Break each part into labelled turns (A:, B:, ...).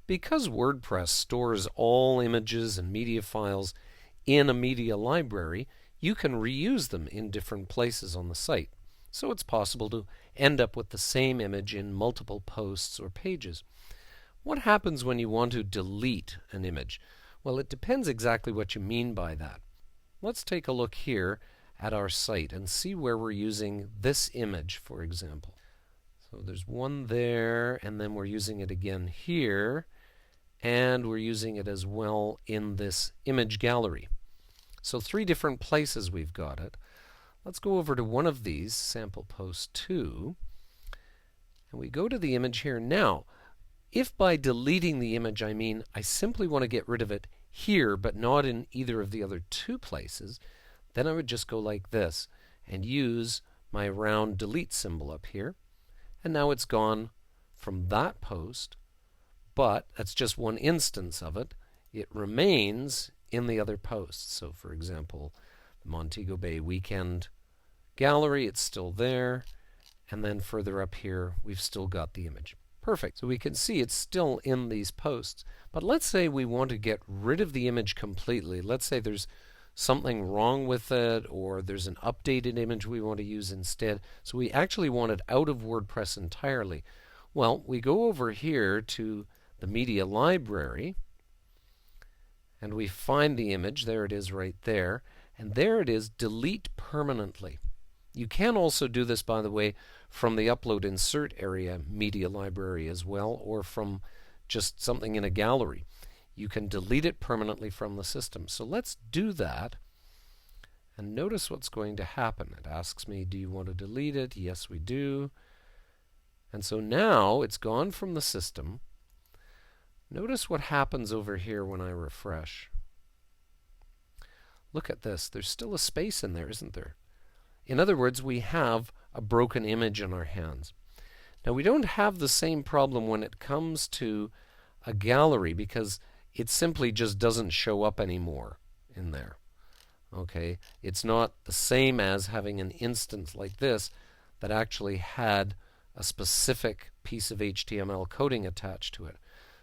A: Because WordPress stores all images and media files in a media library, you can reuse them in different places on the site. So it's possible to end up with the same image in multiple posts or pages. What happens when you want to delete an image? Well, it depends exactly what you mean by that. Let's take a look here at our site and see where we're using this image, for example. So there's one there, and then we're using it again here, and we're using it as well in this image gallery. So 3 different places we've got it. Let's go over to one of these, sample post 2, and we go to the image here. Now, if by deleting the image I mean I simply want to get rid of it here but not in either of the other 2 places, then I would just go like this and use my round delete symbol up here. And now it's gone from that post, but that's just one instance of it. It remains in the other posts. So for example, the Montego Bay Weekend gallery, it's still there. And then further up here, we've still got the image. Perfect. So we can see it's still in these posts. But let's say we want to get rid of the image completely. Let's say there's something wrong with it, or there's an updated image we want to use instead. So we actually want it out of WordPress entirely. Well, we go over here to the media library, and we find the image. There it is right there. And there it is, delete permanently. You can also do this, by the way, from the upload insert area media library as well, or from just something in a gallery. You can delete it permanently from the system. So let's do that. And notice what's going to happen. It asks me, do you want to delete it? Yes, we do. And so now it's gone from the system. Notice what happens over here when I refresh. Look at this. There's still a space in there, isn't there? In other words, we have a broken image in our hands. Now, we don't have the same problem when it comes to a gallery, because it simply just doesn't show up anymore in there. Okay, it's not the same as having an instance like this that actually had a specific piece of HTML coding attached to it.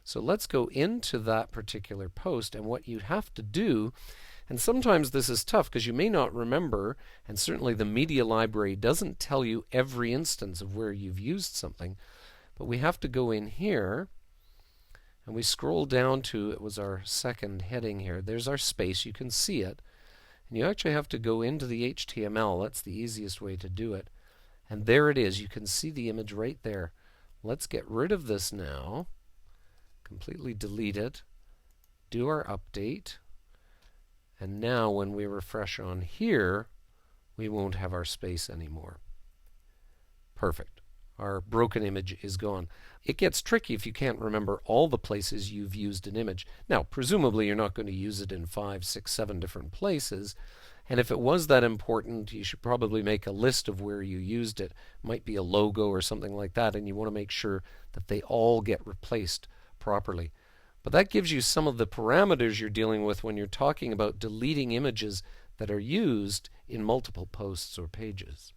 A: So let's go into that particular post, and what you have to do, and sometimes this is tough because you may not remember, and certainly the media library doesn't tell you every instance of where you've used something, but we have to go in here and we scroll down to, it was our second heading here, there's our space, you can see it, and you actually have to go into the HTML. That's the easiest way to do it, and there it is. You can see the image right there. Let's get rid of this now, completely delete it, do our update, and now when we refresh on here, we won't have our space anymore. Perfect. Our broken image is gone. It gets tricky if you can't remember all the places you've used an image. Now, presumably you're not going to use it in 5, 6, 7 different places, and if it was that important, you should probably make a list of where you used it. It might be a logo or something like that, and you want to make sure that they all get replaced properly. But that gives you some of the parameters you're dealing with when you're talking about deleting images that are used in multiple posts or pages.